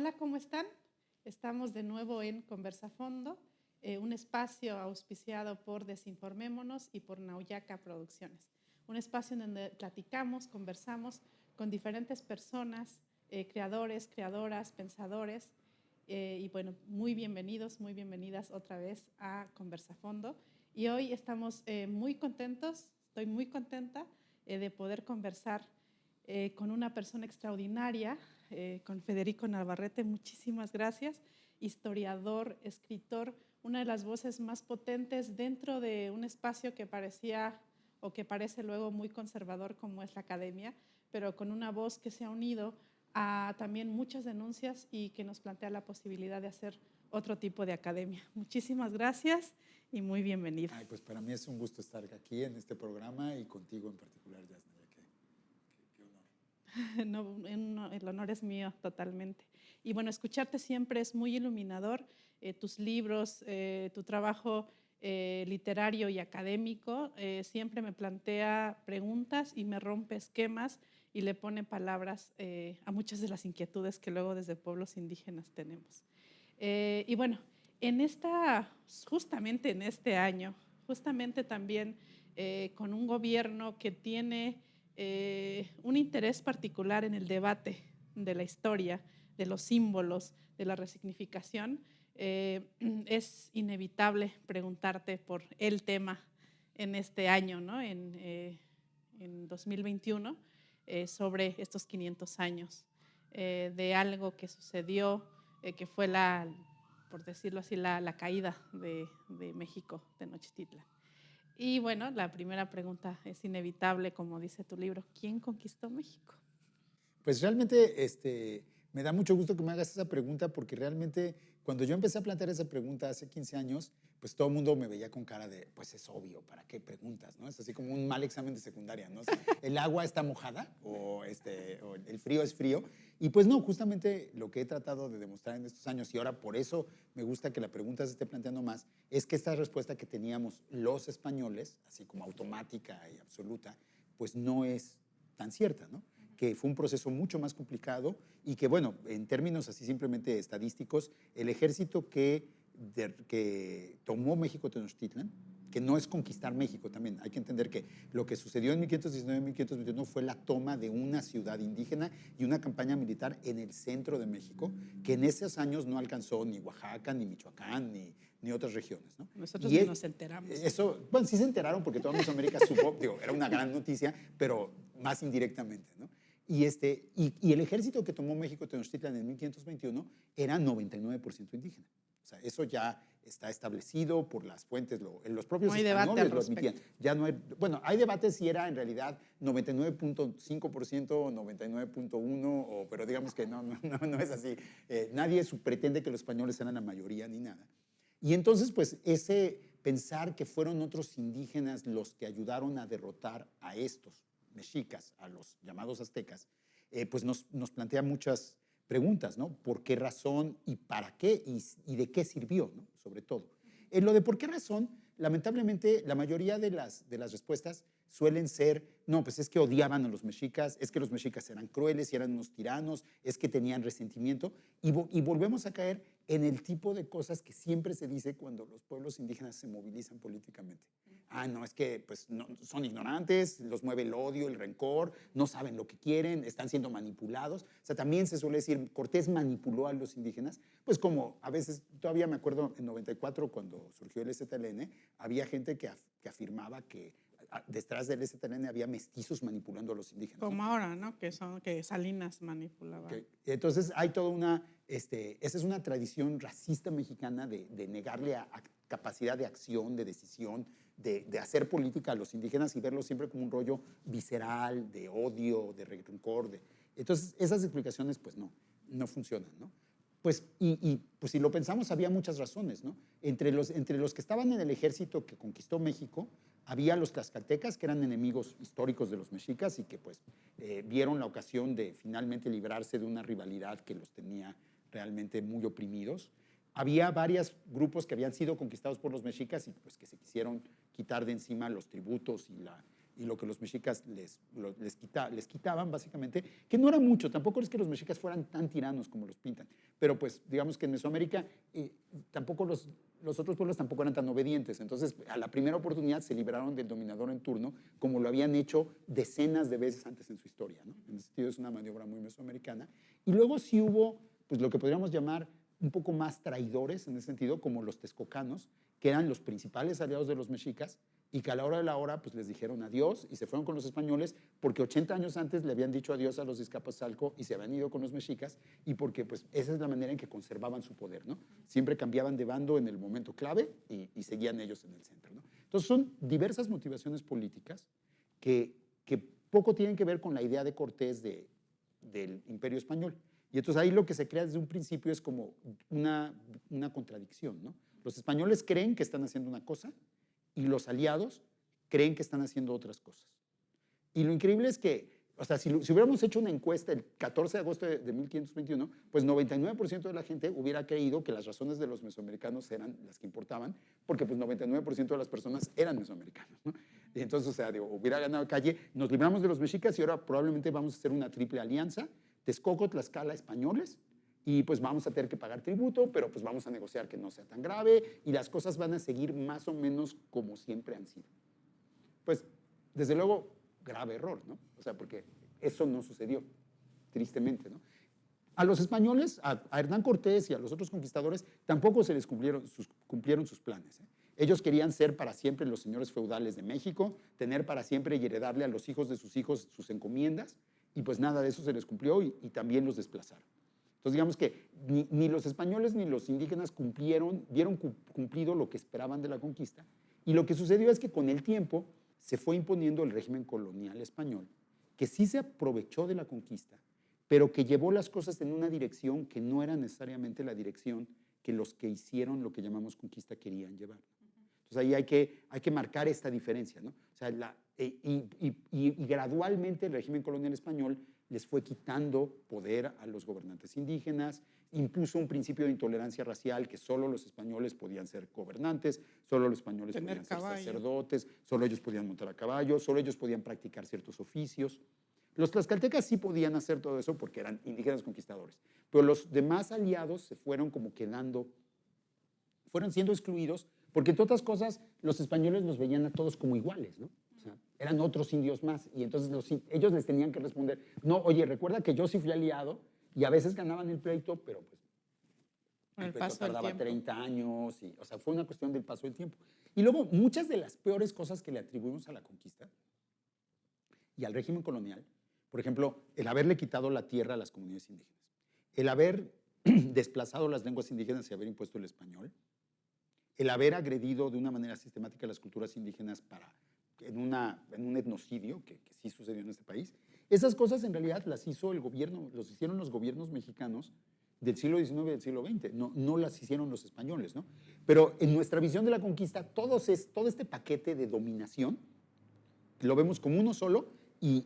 Hola, ¿cómo están? Estamos de nuevo en Conversafondo, un espacio auspiciado por Desinformémonos y por Nauyaca Producciones. Un espacio en donde platicamos, conversamos con diferentes personas, creadores, creadoras, pensadores. Y bueno, muy bienvenidos, muy bienvenidas otra vez a Conversafondo. Y hoy estamos muy contentos, estoy muy contenta de poder conversar con una persona extraordinaria, con Federico Navarrete. Muchísimas gracias. Historiador, escritor, una de las voces más potentes dentro de un espacio que parecía o que parece luego muy conservador como es la academia, pero con una voz que se ha unido a también muchas denuncias y que nos plantea la posibilidad de hacer otro tipo de academia. Muchísimas gracias y muy bienvenido. Ay, pues para mí es un gusto estar aquí en este programa y contigo en particular, Yasnaya. Qué honor. No, el honor es mío totalmente. Y bueno, escucharte siempre es muy iluminador. Tus libros, tu trabajo literario y académico siempre me plantea preguntas y me rompe esquemas y le pone palabras a muchas de las inquietudes que luego desde pueblos indígenas tenemos. Y bueno, justamente en este año, justamente también con un gobierno que tiene un interés particular en el debate de la historia, de los símbolos, de la resignificación, es inevitable preguntarte por el tema en este año, ¿no? En 2021, sobre estos 500 años de algo que sucedió, que fue por decirlo así, la caída de México, Tenochtitlan. Y bueno, la primera pregunta es inevitable, como dice tu libro, ¿quién conquistó México? Pues realmente me da mucho gusto que me hagas esa pregunta porque realmente cuando yo empecé a plantear esa pregunta hace 15 años, pues todo el mundo me veía con cara de, pues es obvio, ¿para qué preguntas? ¿No? Es así como un mal examen de secundaria, ¿no? O sea, ¿el agua está mojada o el frío es frío? Y pues no, justamente lo que he tratado de demostrar en estos años, y ahora por eso me gusta que la pregunta se esté planteando más, es que esta respuesta que teníamos los españoles, así como automática y absoluta, pues no es tan cierta, ¿no? Que fue un proceso mucho más complicado y que, bueno, en términos así simplemente estadísticos, el ejército que tomó México Tenochtitlan, que no es conquistar México también, hay que entender que lo que sucedió en 1519-1521 fue la toma de una ciudad indígena y una campaña militar en el centro de México, que en esos años no alcanzó ni Oaxaca, ni Michoacán, ni otras regiones, ¿no? Nosotros ni nos enteramos. Eso, bueno, sí se enteraron porque toda Mesoamérica supo, digo, era una gran noticia, pero más indirectamente, ¿no? Y el ejército que tomó México Tenochtitlan en 1521 era 99% indígena. O sea, eso ya está establecido por las fuentes, los propios españoles lo admitían. Ya no hay, bueno, hay debate si era en realidad 99.5% o 99.1%, pero digamos que no es así. Nadie pretende que los españoles eran la mayoría ni nada. Y entonces, pues, ese pensar que fueron otros indígenas los que ayudaron a derrotar a estos mexicas, a los llamados aztecas, pues nos plantea muchas preguntas, ¿no? ¿Por qué razón y para qué y de qué sirvió, ¿no? Sobre todo. En lo de por qué razón, lamentablemente, la mayoría de las respuestas suelen ser, no, pues es que odiaban a los mexicas, es que los mexicas eran crueles y eran unos tiranos, es que tenían resentimiento, y volvemos a caer en el tipo de cosas que siempre se dice cuando los pueblos indígenas se movilizan políticamente. Ah, no, es que pues, no, son ignorantes, los mueve el odio, el rencor, no saben lo que quieren, están siendo manipulados. O sea, también se suele decir, Cortés manipuló a los indígenas, pues como a veces, todavía me acuerdo en 94 cuando surgió el STLN, había gente que afirmaba que detrás del STLN había mestizos manipulando a los indígenas. Como ahora, ¿no? Que Salinas manipulaba. Okay. Entonces hay toda esa es una tradición racista mexicana de negarle a capacidad de acción, de decisión, de hacer política a los indígenas y verlo siempre como un rollo visceral, de odio, de rencor. Entonces esas explicaciones pues no funcionan, ¿no? Pues, pues si lo pensamos, había muchas razones, ¿no? Entre los que estaban en el ejército que conquistó México, había los tlaxcaltecas, que eran enemigos históricos de los mexicas y que pues vieron la ocasión de finalmente librarse de una rivalidad que los tenía realmente muy oprimidos. Había varios grupos que habían sido conquistados por los mexicas y pues que se quisieron quitar de encima los tributos y lo que los mexicas les quitaban, básicamente, que no era mucho, tampoco es que los mexicas fueran tan tiranos como los pintan, pero pues digamos que en Mesoamérica tampoco los otros pueblos tampoco eran tan obedientes, entonces a la primera oportunidad se liberaron del dominador en turno, como lo habían hecho decenas de veces antes en su historia, ¿no? En ese sentido es una maniobra muy mesoamericana. Y luego sí hubo, pues lo que podríamos llamar un poco más traidores en ese sentido, como los texcocanos, que eran los principales aliados de los mexicas, y que a la hora de la hora pues les dijeron adiós y se fueron con los españoles porque 80 años antes le habían dicho adiós a los de Iztapalco y se habían ido con los mexicas, y porque pues esa es la manera en que conservaban su poder, ¿no? Siempre cambiaban de bando en el momento clave y seguían ellos en el centro, ¿no? Entonces son diversas motivaciones políticas que poco tienen que ver con la idea de Cortés del Imperio Español. Y entonces ahí lo que se crea desde un principio es como una contradicción, ¿no? Los españoles creen que están haciendo una cosa y los aliados creen que están haciendo otras cosas. Y lo increíble es que, o sea, si hubiéramos hecho una encuesta el 14 de agosto de 1521, pues 99% de la gente hubiera creído que las razones de los mesoamericanos eran las que importaban, porque pues 99% de las personas eran mesoamericanos, ¿no? Y entonces, o sea, hubiera ganado Calle, nos libramos de los mexicas y ahora probablemente vamos a hacer una triple alianza, Texcoco, Tlaxcala, españoles, y pues vamos a tener que pagar tributo, pero pues vamos a negociar que no sea tan grave y las cosas van a seguir más o menos como siempre han sido. Pues, desde luego, grave error, ¿no? O sea, porque eso no sucedió, tristemente, ¿no? A los españoles, a Hernán Cortés y a los otros conquistadores, tampoco se les cumplieron sus planes, ¿eh? Ellos querían ser para siempre los señores feudales de México, tener para siempre y heredarle a los hijos de sus hijos sus encomiendas, y pues nada de eso se les cumplió y también los desplazaron. Entonces, digamos que ni los españoles ni los indígenas vieron cumplido lo que esperaban de la conquista. Y lo que sucedió es que con el tiempo se fue imponiendo el régimen colonial español, que sí se aprovechó de la conquista, pero que llevó las cosas en una dirección que no era necesariamente la dirección que los que hicieron lo que llamamos conquista querían llevar. Entonces, ahí hay que marcar esta diferencia, ¿no? O sea, y gradualmente el régimen colonial español les fue quitando poder a los gobernantes indígenas, impuso un principio de intolerancia racial, que solo los españoles podían ser gobernantes, solo los españoles podían ser sacerdotes, solo ellos podían montar a caballo, solo ellos podían practicar ciertos oficios. Los tlaxcaltecas sí podían hacer todo eso porque eran indígenas conquistadores, pero los demás aliados se fueron como fueron siendo excluidos porque, entre otras cosas, los españoles los veían a todos como iguales, ¿no? O sea, eran otros indios más, y entonces ellos les tenían que responder, no, oye, recuerda que yo sí fui aliado, y a veces ganaban el pleito, pero pues el pleito tardaba 30 años, o sea, fue una cuestión del paso del tiempo. Y luego, muchas de las peores cosas que le atribuimos a la conquista y al régimen colonial, por ejemplo, el haberle quitado la tierra a las comunidades indígenas, el haber desplazado las lenguas indígenas y haber impuesto el español, el haber agredido de una manera sistemática las culturas indígenas en un etnocidio, que sí sucedió en este país. Esas cosas en realidad las hizo el gobierno, los hicieron los gobiernos mexicanos del siglo XIX y del siglo XX, no las hicieron los españoles, ¿no? Pero en nuestra visión de la conquista, todo este paquete de dominación lo vemos como uno solo y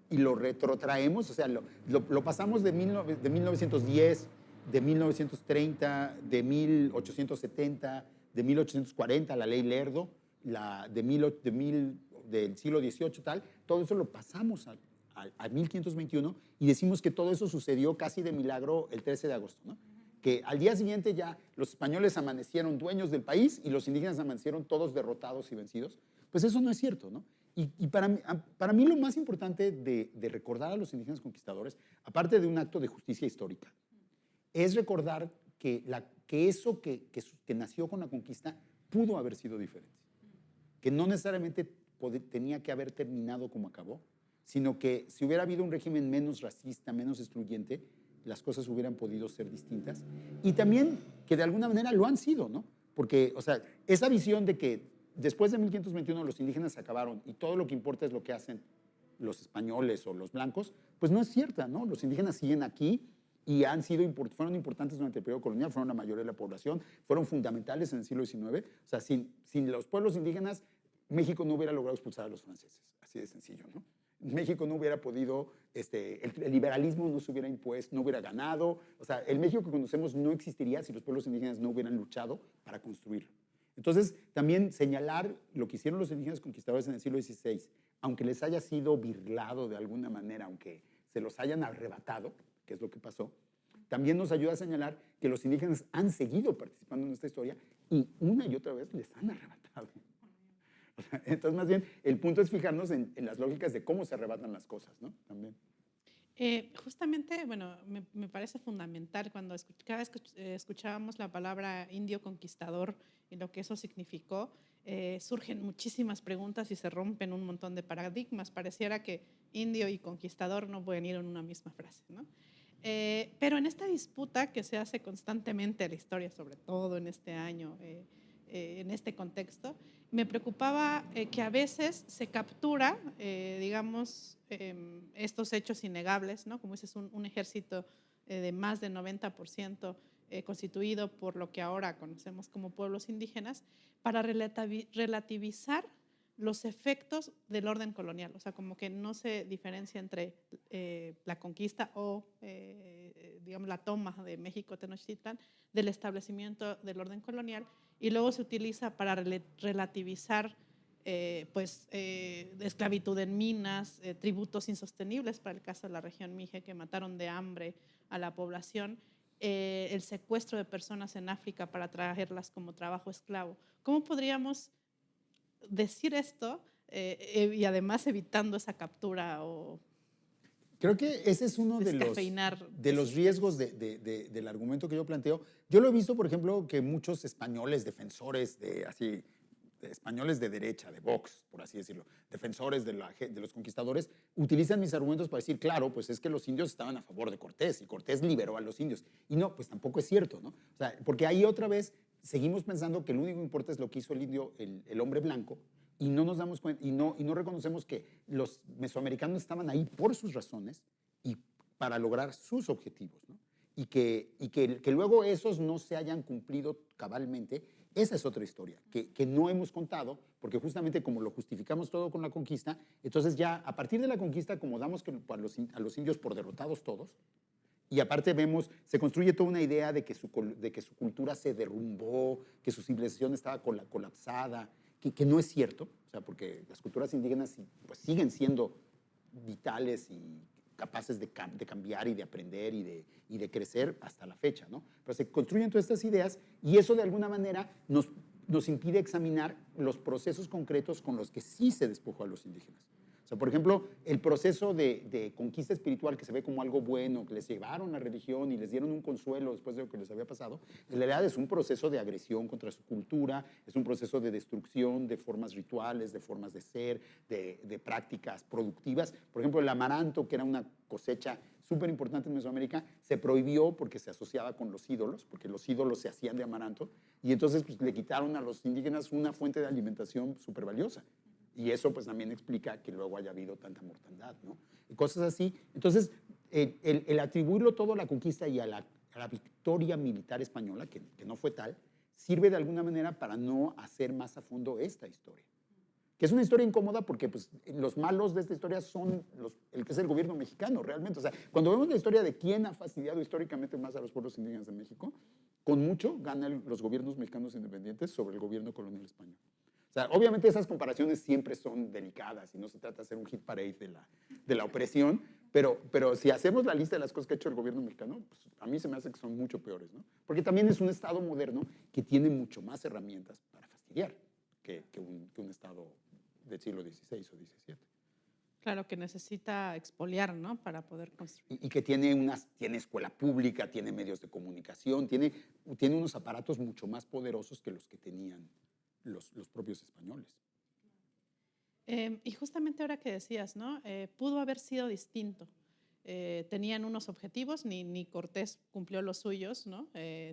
lo retrotraemos, o sea, lo pasamos de 1910, de 1930, de 1870, de 1840, la ley Lerdo, del siglo XVIII, tal, todo eso lo pasamos a 1521 y decimos que todo eso sucedió casi de milagro el 13 de agosto, ¿no? Que al día siguiente ya los españoles amanecieron dueños del país y los indígenas amanecieron todos derrotados y vencidos. Pues eso no es cierto, ¿no? Y para mí lo más importante de recordar a los indígenas conquistadores, aparte de un acto de justicia histórica, es recordar que eso que nació con la conquista pudo haber sido diferente. Que no necesariamente tenía que haber terminado como acabó, sino que si hubiera habido un régimen menos racista, menos excluyente, las cosas hubieran podido ser distintas. Y también que de alguna manera lo han sido, ¿no? Porque, o sea, esa visión de que después de 1521 los indígenas se acabaron y todo lo que importa es lo que hacen los españoles o los blancos, pues no es cierta, ¿no? Los indígenas siguen aquí y fueron importantes durante el periodo colonial, fueron la mayoría de la población, fueron fundamentales en el siglo XIX. O sea, sin los pueblos indígenas, México no hubiera logrado expulsar a los franceses, así de sencillo, ¿no? México no hubiera podido, el liberalismo no se hubiera impuesto, no hubiera ganado. O sea, el México que conocemos no existiría si los pueblos indígenas no hubieran luchado para construirlo. Entonces, también señalar lo que hicieron los indígenas conquistadores en el siglo XVI aunque les haya sido birlado de alguna manera, aunque se los hayan arrebatado, que es lo que pasó, también nos ayuda a señalar que los indígenas han seguido participando en esta historia y una y otra vez les han arrebatado. O sea, entonces, más bien, el punto es fijarnos en las lógicas de cómo se arrebatan las cosas, ¿no? También. Justamente, bueno, me parece fundamental cuando cada vez que escuchábamos la palabra indio conquistador y lo que eso significó, surgen muchísimas preguntas y se rompen un montón de paradigmas. Pareciera que indio y conquistador no pueden ir en una misma frase, ¿no? Pero en esta disputa que se hace constantemente en la historia, sobre todo en este año, en este contexto, me preocupaba que a veces se captura, digamos, estos hechos innegables, ¿no? Como dices, un ejército de más del 90% constituido por lo que ahora conocemos como pueblos indígenas, para relativizar los efectos del orden colonial. O sea, como que no se diferencia entre la conquista o, digamos, la toma de México Tenochtitlan del establecimiento del orden colonial, y luego se utiliza para relativizar esclavitud en minas, tributos insostenibles para el caso de la región Mije, que mataron de hambre a la población, el secuestro de personas en África para traerlas como trabajo esclavo. ¿Cómo podríamos decir esto y además evitando esa captura o creo que ese es uno de los riesgos del argumento que yo planteo. Yo lo he visto, por ejemplo, que muchos españoles defensores de españoles de derecha, de Vox, por así decirlo, defensores de los conquistadores, utilizan mis argumentos para decir, claro, pues es que los indios estaban a favor de Cortés y Cortés liberó a los indios. Y no, pues tampoco es cierto, ¿no? O sea, porque ahí otra vez seguimos pensando que lo único que importa es lo que hizo el indio, el hombre blanco, y no nos damos cuenta, y no reconocemos que los mesoamericanos estaban ahí por sus razones y para lograr sus objetivos, ¿no? Y que luego esos no se hayan cumplido cabalmente, esa es otra historia, que no hemos contado, porque justamente como lo justificamos todo con la conquista, entonces ya a partir de la conquista, como damos a los indios por derrotados todos, y aparte vemos, se construye toda una idea de que su cultura se derrumbó, que su civilización estaba colapsada, que no es cierto, o sea, porque las culturas indígenas pues, siguen siendo vitales y capaces de cambiar y de aprender y de crecer hasta la fecha, ¿no? Pero se construyen todas estas ideas y eso de alguna manera nos impide examinar los procesos concretos con los que sí se despojó a los indígenas. O sea, por ejemplo, el proceso de conquista espiritual que se ve como algo bueno, que les llevaron la religión y les dieron un consuelo después de lo que les había pasado, en realidad es un proceso de agresión contra su cultura, es un proceso de destrucción de formas rituales, de formas de ser, de prácticas productivas. Por ejemplo, el amaranto, que era una cosecha súper importante en Mesoamérica, se prohibió porque se asociaba con los ídolos, porque los ídolos se hacían de amaranto, y entonces pues, le quitaron a los indígenas una fuente de alimentación súper valiosa. Y eso pues también explica que luego haya habido tanta mortandad, ¿no? Y cosas así. Entonces, el atribuirlo todo a la conquista y a la victoria militar española, que no fue tal, sirve de alguna manera para no hacer más a fondo esta historia. Que es una historia incómoda porque pues, los malos de esta historia son el que es el gobierno mexicano, realmente. O sea, cuando vemos la historia de quién ha fastidiado históricamente más a los pueblos indígenas de México, con mucho ganan los gobiernos mexicanos independientes sobre el gobierno colonial español. O sea, obviamente esas comparaciones siempre son delicadas y no se trata de hacer un hit parade de la opresión, pero si hacemos la lista de las cosas que ha hecho el gobierno mexicano, pues a mí se me hace que son mucho peores, ¿no? Porque también es un Estado moderno que tiene mucho más herramientas para fastidiar que un Estado del siglo XVI o XVII. Claro, que necesita expoliar, ¿no? Para poder construir. Y que tiene escuela pública, tiene medios de comunicación, tiene unos aparatos mucho más poderosos que los que tenían los propios españoles. Y justamente ahora que decías, ¿no? Pudo haber sido distinto. Tenían unos objetivos, ni Cortés cumplió los suyos, ¿no?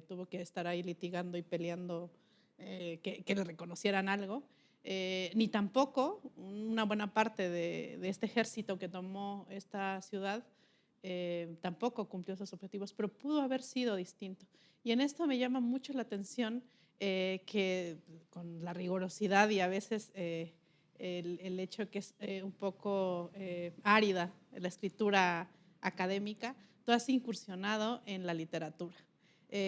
Tuvo que estar ahí litigando y peleando que le reconocieran algo. Ni tampoco una buena parte de este ejército que tomó esta ciudad tampoco cumplió esos objetivos, pero pudo haber sido distinto. Y en esto me llama mucho la atención que con la rigurosidad y a veces el hecho que es un poco árida la escritura académica, tú has incursionado en la literatura.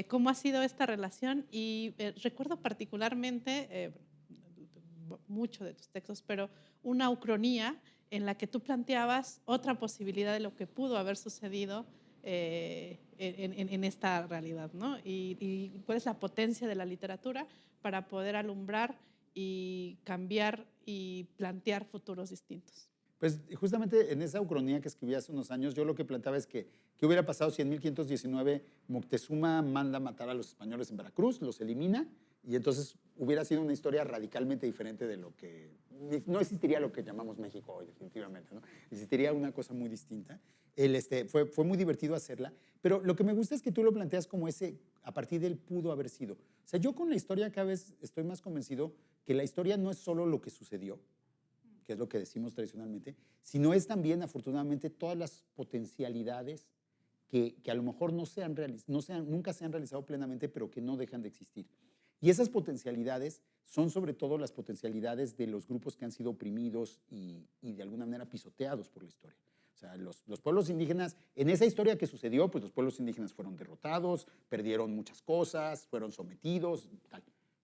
¿Cómo ha sido esta relación? Y recuerdo particularmente mucho de tus textos, pero una ucronía en la que tú planteabas otra posibilidad de lo que pudo haber sucedido en esta realidad, ¿no? Y cuál es la potencia de la literatura para poder alumbrar y cambiar y plantear futuros distintos. Pues justamente en esa ucronía que escribí hace unos años, yo lo que planteaba es que, ¿qué hubiera pasado si en 1519 Moctezuma manda matar a los españoles en Veracruz, los elimina, y entonces hubiera sido una historia radicalmente diferente de lo que, no existiría lo que llamamos México hoy, definitivamente, ¿no? Existiría una cosa muy distinta. Fue muy divertido hacerla, pero lo que me gusta es que tú lo planteas como ese, a partir del pudo haber sido. O sea, yo con la historia cada vez estoy más convencido que la historia no es solo lo que sucedió, que es lo que decimos tradicionalmente, sino es también, afortunadamente, todas las potencialidades que a lo mejor nunca se han realizado plenamente, pero que no dejan de existir. Y esas potencialidades son sobre todo las potencialidades de los grupos que han sido oprimidos y de alguna manera pisoteados por la historia. O sea, los pueblos indígenas, en esa historia que sucedió, pues los pueblos indígenas fueron derrotados, perdieron muchas cosas, fueron sometidos, tal.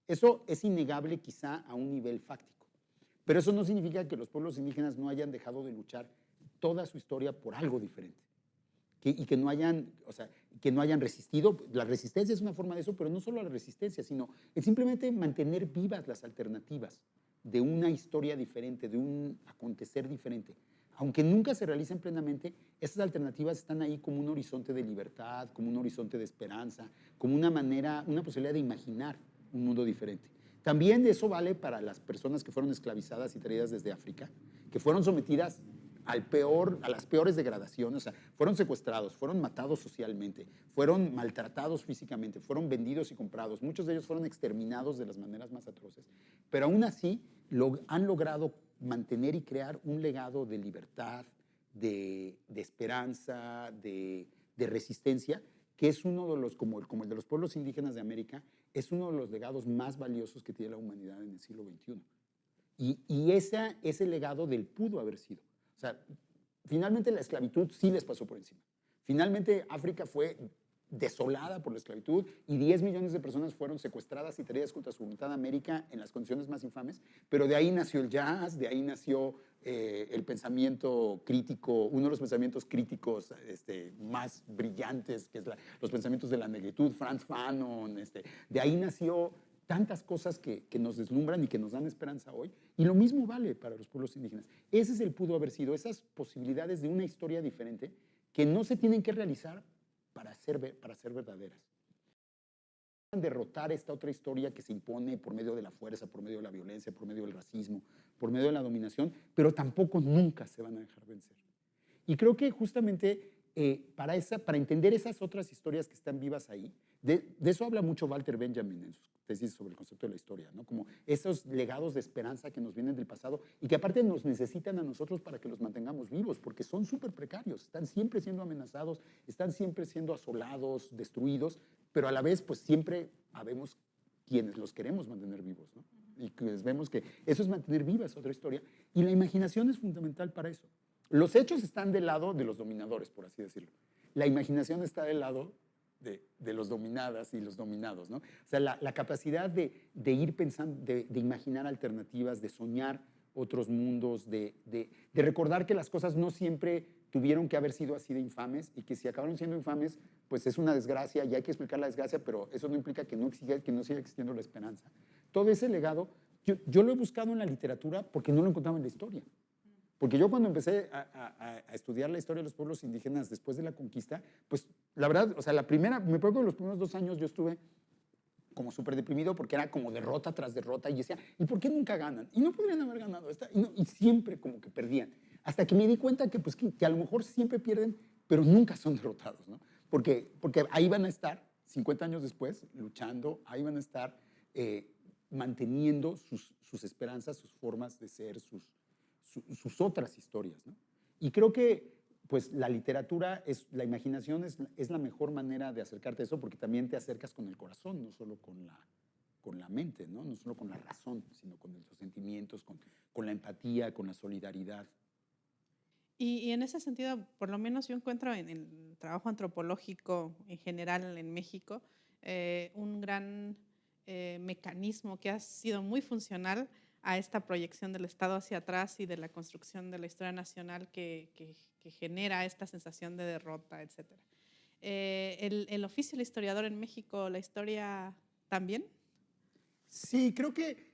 Eso es innegable quizá a un nivel fáctico. Pero eso no significa que los pueblos indígenas no hayan dejado de luchar toda su historia por algo diferente. Y que no hayan resistido. La resistencia es una forma de eso, pero no solo la resistencia, sino es simplemente mantener vivas las alternativas de una historia diferente, de un acontecer diferente. Aunque nunca se realicen plenamente, esas alternativas están ahí como un horizonte de libertad, como un horizonte de esperanza, como una posibilidad de imaginar un mundo diferente. También eso vale para las personas que fueron esclavizadas y traídas desde África, que fueron sometidas a las peores degradaciones, o sea, fueron secuestrados, fueron matados socialmente, fueron maltratados físicamente, fueron vendidos y comprados, muchos de ellos fueron exterminados de las maneras más atroces, pero aún así han logrado mantener y crear un legado de libertad, de esperanza, de resistencia, que es uno de los, como el de los pueblos indígenas de América, es uno de los legados más valiosos que tiene la humanidad en el siglo XXI. Y ese legado del pudo haber sido. O sea, finalmente la esclavitud sí les pasó por encima. Finalmente África fue desolada por la esclavitud y 10 millones de personas fueron secuestradas y traídas contra su voluntad a América en las condiciones más infames, pero de ahí nació el jazz, de ahí nació el pensamiento crítico, uno de los pensamientos críticos más brillantes, que es los pensamientos de la negritud, Frantz Fanon, de ahí nació tantas cosas que nos deslumbran y que nos dan esperanza hoy, y lo mismo vale para los pueblos indígenas. Ese es el pudo haber sido, esas posibilidades de una historia diferente que no se tienen que realizar para ser verdaderas. Derrotar esta otra historia que se impone por medio de la fuerza, por medio de la violencia, por medio del racismo, por medio de la dominación, pero tampoco nunca se van a dejar vencer. Y creo que justamente para entender esas otras historias que están vivas ahí, de eso habla mucho Walter Benjamin en sus tesis sobre el concepto de la historia, ¿no? Como esos legados de esperanza que nos vienen del pasado y que aparte nos necesitan a nosotros para que los mantengamos vivos, porque son súper precarios, están siempre siendo amenazados, están siempre siendo asolados, destruidos, pero a la vez pues siempre habemos quienes los queremos mantener vivos, ¿no? Y pues vemos que eso es mantener viva esa otra historia, y la imaginación es fundamental para eso. Los hechos están del lado de los dominadores, por así decirlo. La imaginación está del lado de los dominadas y los dominados, ¿no? O sea, la capacidad de ir pensando, de imaginar alternativas, de soñar otros mundos, de recordar que las cosas no siempre tuvieron que haber sido así de infames y que si acabaron siendo infames, pues es una desgracia y hay que explicar la desgracia, pero eso no implica que no siga existiendo la esperanza. Todo ese legado, yo lo he buscado en la literatura porque no lo encontraba en la historia. Porque yo cuando empecé a estudiar la historia de los pueblos indígenas después de la conquista, pues la verdad, o sea, me acuerdo que los primeros 2 años yo estuve como súper deprimido porque era como derrota tras derrota y decía, ¿y por qué nunca ganan? Y no podrían haber ganado esta, y siempre como que perdían. Hasta que me di cuenta que, pues, que a lo mejor siempre pierden, pero nunca son derrotados, ¿no? Porque ahí van a estar 50 años después luchando, ahí van a estar manteniendo sus esperanzas, sus formas de ser, sus otras historias, ¿no? Y creo que pues la literatura, la imaginación es la mejor manera de acercarte a eso, porque también te acercas con el corazón, no solo con la mente, ¿no? No solo con la razón, sino con los sentimientos, con la empatía, con la solidaridad. Y en ese sentido, por lo menos yo encuentro en el trabajo antropológico en general en México un gran mecanismo que ha sido muy funcional a esta proyección del Estado hacia atrás y de la construcción de la historia nacional que genera esta sensación de derrota, etc. ¿El oficio del historiador en México, la historia también? Sí, creo que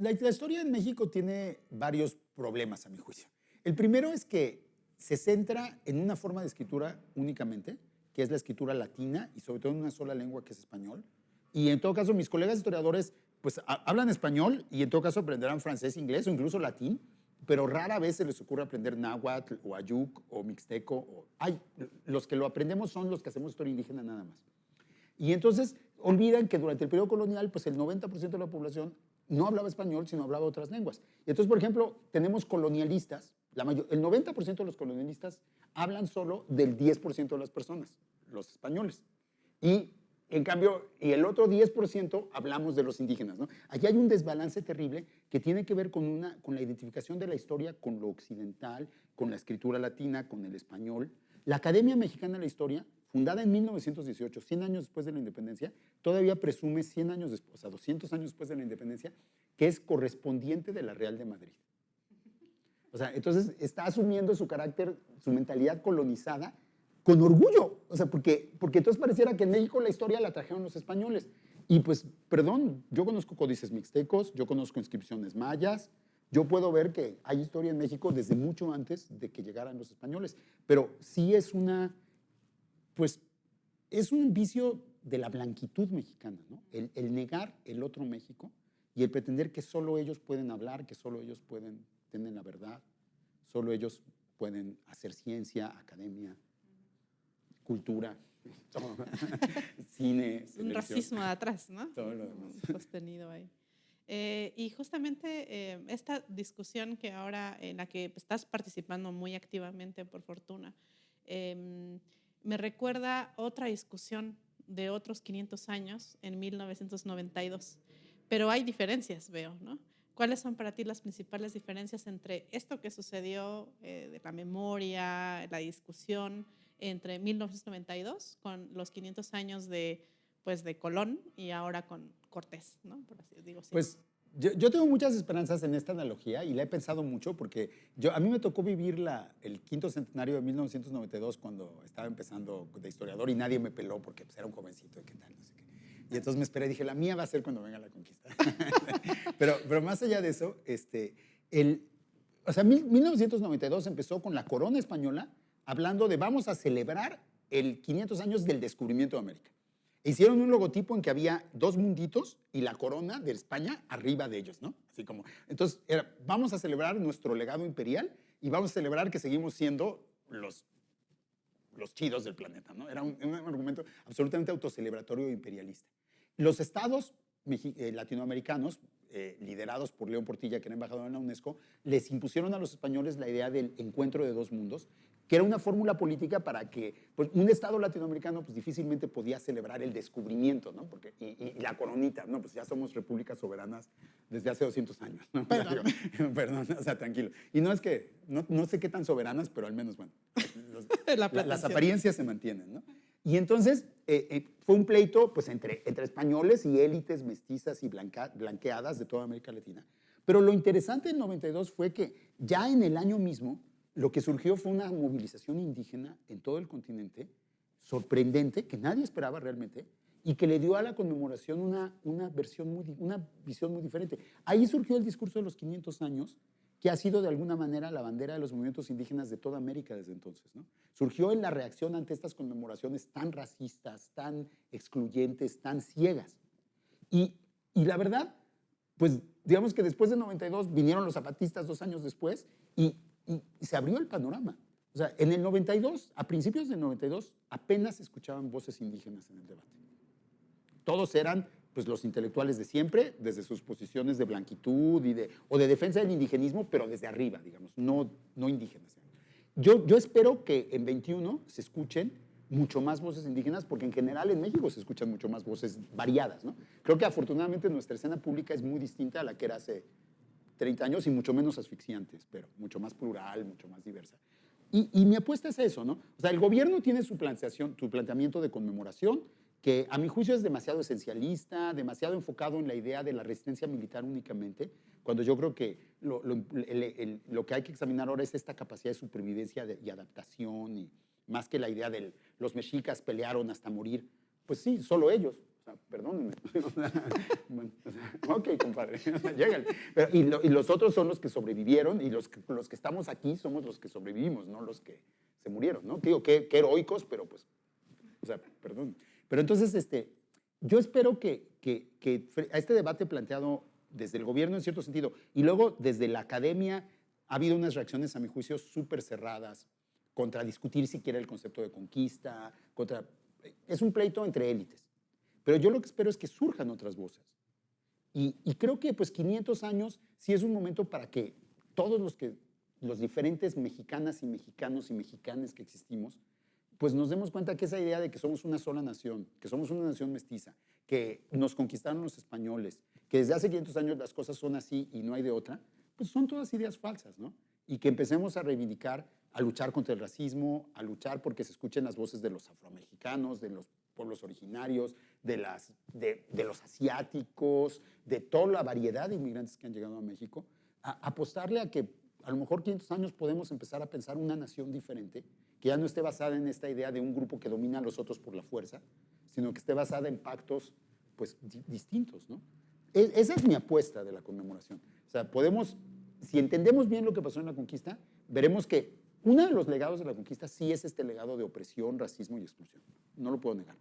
la historia en México tiene varios problemas, a mi juicio. El primero es que se centra en una forma de escritura únicamente, que es la escritura latina y sobre todo en una sola lengua que es español. Y en todo caso, mis colegas historiadores pues hablan español y en todo caso aprenderán francés, inglés o incluso latín, pero rara vez se les ocurre aprender náhuatl o ayuk o mixteco. Los que lo aprendemos son los que hacemos historia indígena nada más. Y entonces olvidan que durante el periodo colonial, pues el 90% de la población no hablaba español, sino hablaba otras lenguas. Y entonces, por ejemplo, tenemos colonialistas, el 90% de los colonialistas hablan solo del 10% de las personas, los españoles. Y en cambio, y el otro 10% hablamos de los indígenas, ¿no? Aquí hay un desbalance terrible que tiene que ver con la identificación de la historia con lo occidental, con la escritura latina, con el español. La Academia Mexicana de la Historia, fundada en 1918, 100 años después de la independencia, todavía presume 100 años después, o sea, 200 años después de la independencia, que es correspondiente de la Real de Madrid. O sea, entonces está asumiendo su carácter, su mentalidad colonizada con orgullo. O sea, porque entonces pareciera que en México la historia la trajeron los españoles. Y pues, perdón, yo conozco códices mixtecos, yo conozco inscripciones mayas, yo puedo ver que hay historia en México desde mucho antes de que llegaran los españoles. Pero sí es pues, es un vicio de la blanquitud mexicana, ¿no? El negar el otro México y el pretender que solo ellos pueden hablar, que solo ellos pueden tener la verdad, solo ellos pueden hacer ciencia, academia, cultura, todo. Cine. Un racismo de atrás, ¿no? Todo lo demás. Sostenido ahí. Y justamente esta discusión que ahora en la que estás participando muy activamente, por fortuna, me recuerda otra discusión de otros 500 años en 1992. Pero hay diferencias, veo, ¿no? ¿Cuáles son para ti las principales diferencias entre esto que sucedió de la memoria, la discusión entre 1992 con los 500 años de Colón y ahora con Cortés, ¿no? Por así digo. Sí. Pues yo tengo muchas esperanzas en esta analogía y la he pensado mucho porque a mí me tocó vivir el quinto centenario de 1992 cuando estaba empezando de historiador y nadie me peló porque pues, era un jovencito y qué tal, no sé qué. Y entonces me esperé y dije, la mía va a ser cuando venga la conquista. pero más allá de eso, 1992 empezó con la corona española hablando de vamos a celebrar el 500 años del descubrimiento de América. Hicieron un logotipo en que había dos munditos y la corona de España arriba de ellos, ¿no? Así como, entonces, vamos a celebrar nuestro legado imperial y vamos a celebrar que seguimos siendo los chidos del planeta, ¿no? Era un argumento absolutamente autocelebratorio e imperialista. Los estados latinoamericanos, liderados por León Portilla, que era embajador en la UNESCO, les impusieron a los españoles la idea del encuentro de dos mundos, que era una fórmula política para que pues, un estado latinoamericano pues, difícilmente podía celebrar el descubrimiento, ¿no? Y la coronita, ¿no? Pues ya somos repúblicas soberanas desde hace 200 años, ¿no? Perdón. Perdón, o sea, tranquilo. Y no es que, no sé qué tan soberanas, pero al menos, bueno, las apariencias se mantienen, ¿no? Y entonces fue un pleito pues, entre españoles y élites mestizas y blanqueadas de toda América Latina. Pero lo interesante del 92 fue que ya en el año mismo lo que surgió fue una movilización indígena en todo el continente, sorprendente, que nadie esperaba realmente, y que le dio a la conmemoración una visión muy diferente. Ahí surgió el discurso de los 500 años, que ha sido de alguna manera la bandera de los movimientos indígenas de toda América desde entonces, ¿no? Surgió en la reacción ante estas conmemoraciones tan racistas, tan excluyentes, tan ciegas. Y la verdad, pues digamos que después de 92 vinieron los zapatistas 2 años después y se abrió el panorama. O sea, en el 92, a principios del 92, apenas se escuchaban voces indígenas en el debate. Todos eran pues, los intelectuales de siempre, desde sus posiciones de blanquitud o de defensa del indigenismo, pero desde arriba, digamos, no indígenas. Yo espero que en 21 se escuchen mucho más voces indígenas, porque en general en México se escuchan mucho más voces variadas, ¿no? Creo que afortunadamente nuestra escena pública es muy distinta a la que era hace 30 años y mucho menos asfixiante, espero, mucho más plural, mucho más diversa. Y mi apuesta es eso, ¿no? O sea, el gobierno tiene su planteamiento de conmemoración, que a mi juicio es demasiado esencialista, demasiado enfocado en la idea de la resistencia militar únicamente, cuando yo creo que lo que hay que examinar ahora es esta capacidad de supervivencia y adaptación, y más que la idea de los mexicas pelearon hasta morir. Pues sí, solo ellos. O sea, perdónenme. Bueno, o sea, ok, compadre, llégale. Y los otros son los que sobrevivieron, y los que estamos aquí somos los que sobrevivimos, no los que se murieron, ¿no? Digo, qué heroicos, pero pues, o sea, perdón. Pero entonces, yo espero que a este debate planteado desde el gobierno en cierto sentido, y luego desde la academia, ha habido unas reacciones, a mi juicio, súper cerradas contra discutir siquiera el concepto de conquista, es un pleito entre élites. Pero yo lo que espero es que surjan otras voces. Y creo que pues 500 años sí es un momento para que todos los diferentes mexicanas y mexicanos y mexicanas que existimos, pues nos demos cuenta que esa idea de que somos una sola nación, que somos una nación mestiza, que nos conquistaron los españoles, que desde hace 500 años las cosas son así y no hay de otra, pues son todas ideas falsas, ¿no? Y que empecemos a reivindicar, a luchar contra el racismo, a luchar porque se escuchen las voces de los afromexicanos, de los pueblos originarios, de los asiáticos, de toda la variedad de inmigrantes que han llegado a México, a apostarle a que a lo mejor 500 años podemos empezar a pensar una nación diferente, que ya no esté basada en esta idea de un grupo que domina a los otros por la fuerza, sino que esté basada en pactos pues, distintos, ¿no? Esa es mi apuesta de la conmemoración. O sea, si entendemos bien lo que pasó en la conquista, veremos que uno de los legados de la conquista sí es este legado de opresión, racismo y exclusión. No lo puedo negar.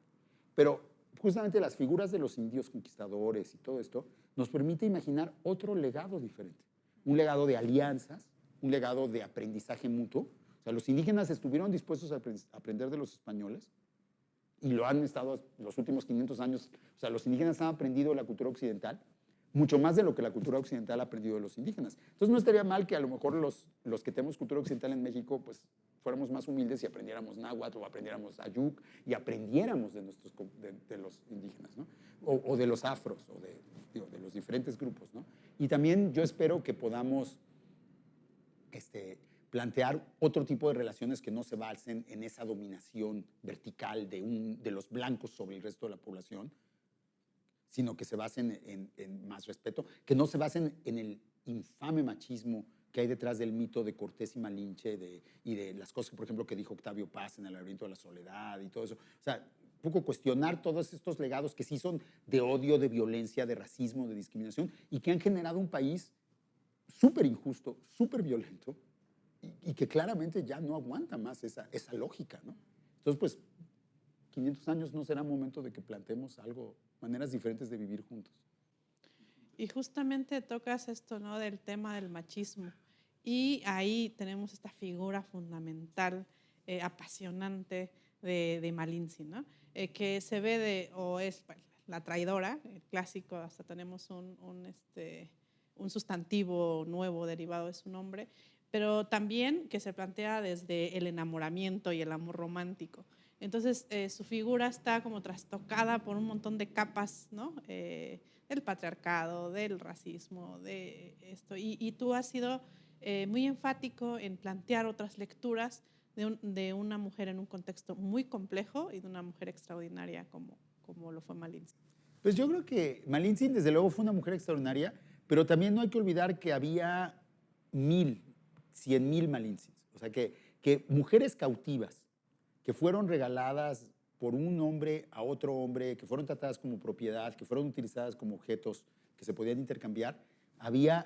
Pero justamente las figuras de los indios conquistadores y todo esto nos permite imaginar otro legado diferente. Un legado de alianzas, un legado de aprendizaje mutuo. O sea, los indígenas estuvieron dispuestos a aprender de los españoles y lo han estado los últimos 500 años. O sea, los indígenas han aprendido la cultura occidental mucho más de lo que la cultura occidental ha aprendido de los indígenas. Entonces no estaría mal que a lo mejor los que tenemos cultura occidental en México, pues fuéramos más humildes y aprendiéramos náhuatl o aprendiéramos ayuk y aprendiéramos de los indígenas, ¿no? O de los afros, o de los diferentes grupos, ¿no? Y también yo espero que podamos plantear otro tipo de relaciones que no se basen en esa dominación vertical de los blancos sobre el resto de la población, sino que se basen en más respeto, que no se basen en el infame machismo que hay detrás del mito de Cortés y Malinche y de las cosas, por ejemplo, que dijo Octavio Paz en El laberinto de la soledad y todo eso. O sea, un poco cuestionar todos estos legados que sí son de odio, de violencia, de racismo, de discriminación y que han generado un país súper injusto, súper violento y que claramente ya no aguanta más esa lógica, ¿no? Entonces, pues, 500 años no será momento de que planteemos algo, maneras diferentes de vivir juntos. Y justamente tocas esto, ¿no? Del tema del machismo. Y ahí tenemos esta figura fundamental, apasionante de Malinche, ¿no? Que se ve o es la traidora, el clásico, hasta tenemos un sustantivo nuevo derivado de su nombre, pero también que se plantea desde el enamoramiento y el amor romántico. Entonces, su figura está como trastocada por un montón de capas, ¿no? Del patriarcado, del racismo, de esto. Y tú has sido muy enfático en plantear otras lecturas de una mujer en un contexto muy complejo y de una mujer extraordinaria como lo fue Malinche. Pues yo creo que Malinche, desde luego, fue una mujer extraordinaria, pero también no hay que olvidar que había 100,000 Malinches. O sea, que mujeres cautivas que fueron regaladas por un hombre a otro hombre, que fueron tratadas como propiedad, que fueron utilizadas como objetos que se podían intercambiar,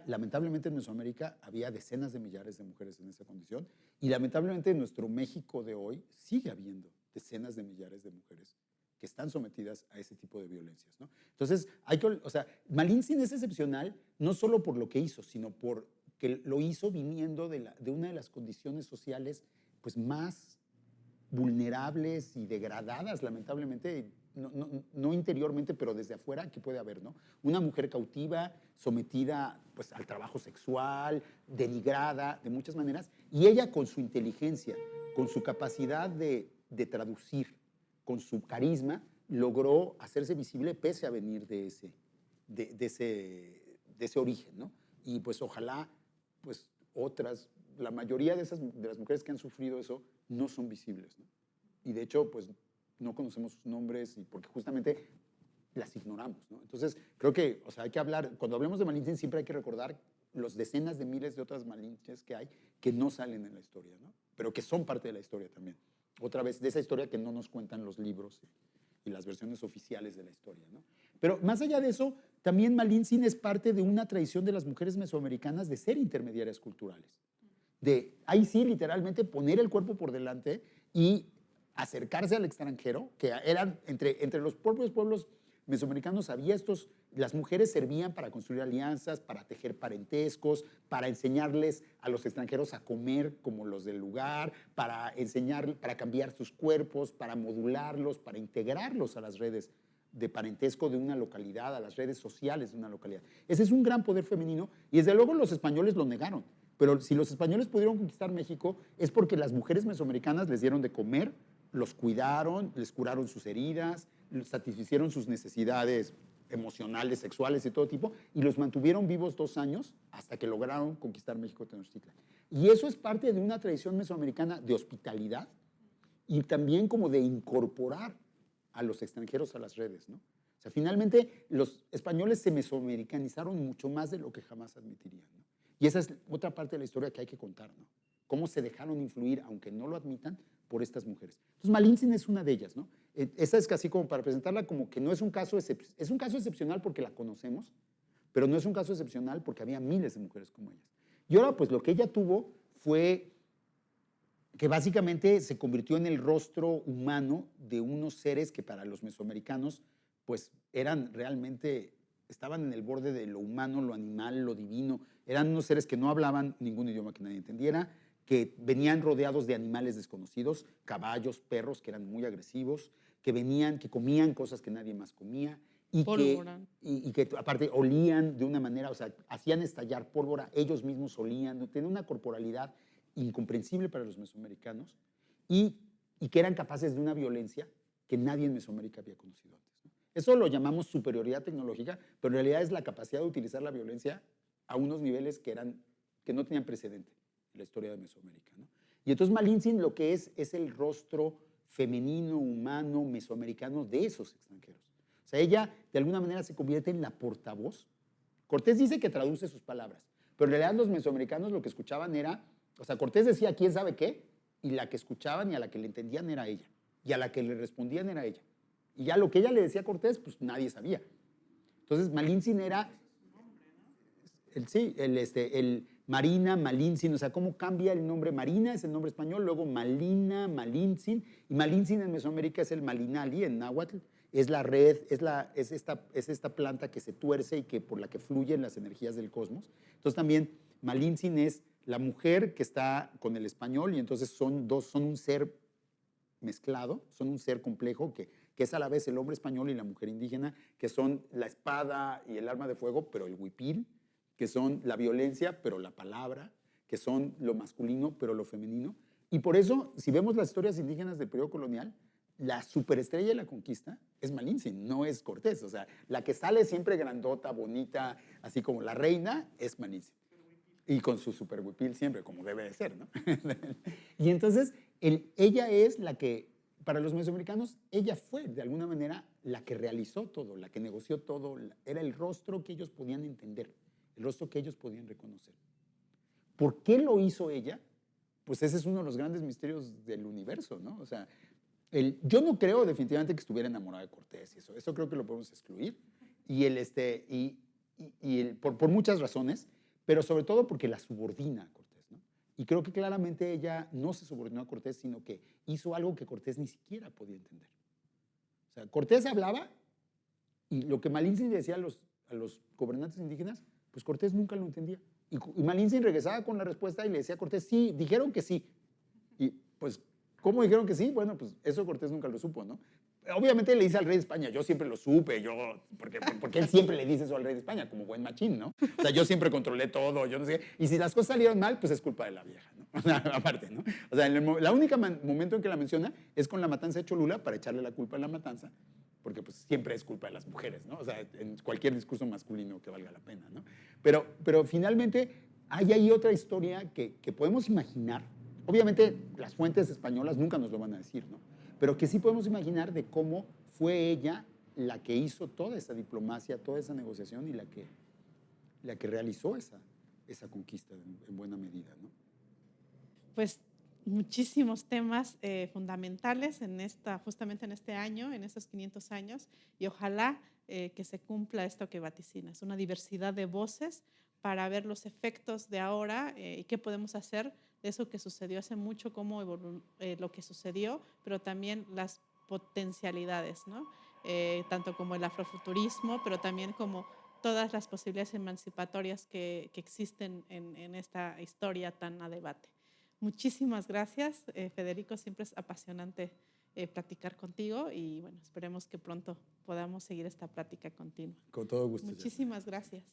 lamentablemente en Mesoamérica, había decenas de millares de mujeres en esa condición y lamentablemente en nuestro México de hoy sigue habiendo decenas de millares de mujeres que están sometidas a ese tipo de violencias, ¿no? Entonces, Malinche es excepcional no solo por lo que hizo, sino por que lo hizo viniendo de una de las condiciones sociales pues, más vulnerables y degradadas, lamentablemente, no interiormente, pero desde afuera, que puede haber, ¿no? Una mujer cautiva, sometida pues, al trabajo sexual, denigrada de muchas maneras, y ella con su inteligencia, con su capacidad de traducir, con su carisma, logró hacerse visible pese a venir de ese origen, ¿no? Y pues ojalá, pues la mayoría de las mujeres que han sufrido eso no son visibles, ¿no? Y de hecho, pues no conocemos sus nombres y porque justamente las ignoramos, ¿no? Entonces, creo que, o sea, hay que hablar, cuando hablemos de Malinche siempre hay que recordar los decenas de miles de otras Malinches que hay que no salen en la historia, ¿no? Pero que son parte de la historia también. Otra vez, de esa historia que no nos cuentan los libros y las versiones oficiales de la historia, ¿no? Pero más allá de eso, también Malintzin es parte de una tradición de las mujeres mesoamericanas de ser intermediarias culturales. De, ahí sí, literalmente, poner el cuerpo por delante y acercarse al extranjero, que eran entre los propios pueblos mesoamericanos había las mujeres servían para construir alianzas, para tejer parentescos, para enseñarles a los extranjeros a comer como los del lugar, para cambiar sus cuerpos, para modularlos, para integrarlos a las redes de parentesco de una localidad, a las redes sociales de una localidad. Ese es un gran poder femenino y desde luego los españoles lo negaron. Pero si los españoles pudieron conquistar México es porque las mujeres mesoamericanas les dieron de comer, los cuidaron, les curaron sus heridas, satisficieron sus necesidades emocionales, sexuales y todo tipo, y los mantuvieron vivos 2 años hasta que lograron conquistar México Tenochtitlan. Y eso es parte de una tradición mesoamericana de hospitalidad y también como de incorporar a los extranjeros a las redes, ¿no? O sea, finalmente los españoles se mesoamericanizaron mucho más de lo que jamás admitirían, ¿no? Y esa es otra parte de la historia que hay que contar, ¿no? Cómo se dejaron influir, aunque no lo admitan, por estas mujeres. Entonces, Malintzin es una de ellas, ¿no? Esa es casi como para presentarla como que no es un caso excepcional porque la conocemos, pero no es un caso excepcional porque había miles de mujeres como ellas. Y ahora, pues, lo que ella tuvo fue que básicamente se convirtió en el rostro humano de unos seres que para los mesoamericanos, pues, eran realmente, estaban en el borde de lo humano, lo animal, lo divino. Eran unos seres que no hablaban ningún idioma que nadie entendiera, que venían rodeados de animales desconocidos, caballos, perros, que eran muy agresivos, que comían cosas que nadie más comía, y que aparte olían de una manera, o sea, hacían estallar pólvora, ellos mismos olían, tenían una corporalidad incomprensible para los mesoamericanos, y que eran capaces de una violencia que nadie en Mesoamérica había conocido antes, ¿no? Eso lo llamamos superioridad tecnológica, pero en realidad es la capacidad de utilizar la violencia a unos niveles que no tenían precedente en la historia de Mesoamérica, ¿no? Y entonces Malintzin lo que es el rostro femenino, humano, mesoamericano de esos extranjeros. O sea, ella de alguna manera se convierte en la portavoz. Cortés dice que traduce sus palabras, pero en realidad los mesoamericanos lo que escuchaban era, o sea, Cortés decía quién sabe qué, y la que escuchaban y a la que le entendían era ella, y a la que le respondían era ella. Y ya lo que ella le decía a Cortés, pues nadie sabía. Entonces Malintzin era el Marina, Malintzin, o sea, cómo cambia el nombre. Marina es el nombre español, luego Malina, Malintzin, y Malintzin en Mesoamérica es el Malinali, en náhuatl, es la red, es esta planta que se tuerce y por la que fluyen las energías del cosmos. Entonces también Malintzin es la mujer que está con el español y entonces son un ser mezclado, son un ser complejo que es a la vez el hombre español y la mujer indígena, que son la espada y el arma de fuego, pero el huipil, que son la violencia, pero la palabra, que son lo masculino, pero lo femenino. Y por eso, si vemos las historias indígenas del periodo colonial, la superestrella de la conquista es Malintzin, no es Cortés. O sea, la que sale siempre grandota, bonita, así como la reina, es Malintzin. Y con su super huipil siempre, como debe de ser, ¿no? Y entonces, ella es la que, para los mesoamericanos, ella fue, de alguna manera, la que realizó todo, la que negoció todo, era el rostro que ellos podían entender, el rostro que ellos podían reconocer. ¿Por qué lo hizo ella? Pues ese es uno de los grandes misterios del universo, ¿no? O sea, yo no creo definitivamente que estuviera enamorada de Cortés y eso creo que lo podemos excluir, por muchas razones, pero sobre todo porque la subordina a Cortés, ¿no? Y creo que claramente ella no se subordinó a Cortés, sino que hizo algo que Cortés ni siquiera podía entender. O sea, Cortés hablaba y lo que Malintzin decía a los gobernantes indígenas, pues Cortés nunca lo entendía. Y Malintzin regresaba con la respuesta y le decía a Cortés, sí, dijeron que sí. Y pues, ¿cómo dijeron que sí? Bueno, pues eso Cortés nunca lo supo, ¿no? Obviamente le dice al rey de España, yo siempre lo supe, porque él siempre le dice eso al rey de España, como buen machín, ¿no? O sea, yo siempre controlé todo, yo no sé qué. Y si las cosas salieron mal, pues es culpa de la vieja, ¿no? O sea, aparte, ¿no? O sea, la única momento en que la menciona es con la matanza de Cholula para echarle la culpa a la matanza, porque pues siempre es culpa de las mujeres, ¿no? O sea, en cualquier discurso masculino que valga la pena, ¿no? Pero finalmente hay ahí otra historia que podemos imaginar. Obviamente las fuentes españolas nunca nos lo van a decir, ¿no? pero que sí podemos imaginar de cómo fue ella la que hizo toda esa diplomacia, toda esa negociación y la que realizó esa conquista en buena medida, ¿no? Pues muchísimos temas fundamentales justamente en este año, en estos 500 años, y ojalá que se cumpla esto que vaticinas, una diversidad de voces para ver los efectos de ahora y qué podemos hacer de eso que sucedió hace mucho, cómo lo que sucedió, pero también las potencialidades, ¿no? Tanto como el afrofuturismo, pero también como todas las posibilidades emancipatorias que existen en esta historia tan a debate. Muchísimas gracias, Federico. Siempre es apasionante platicar contigo y bueno, esperemos que pronto podamos seguir esta plática continua. Con todo gusto. Muchísimas gracias.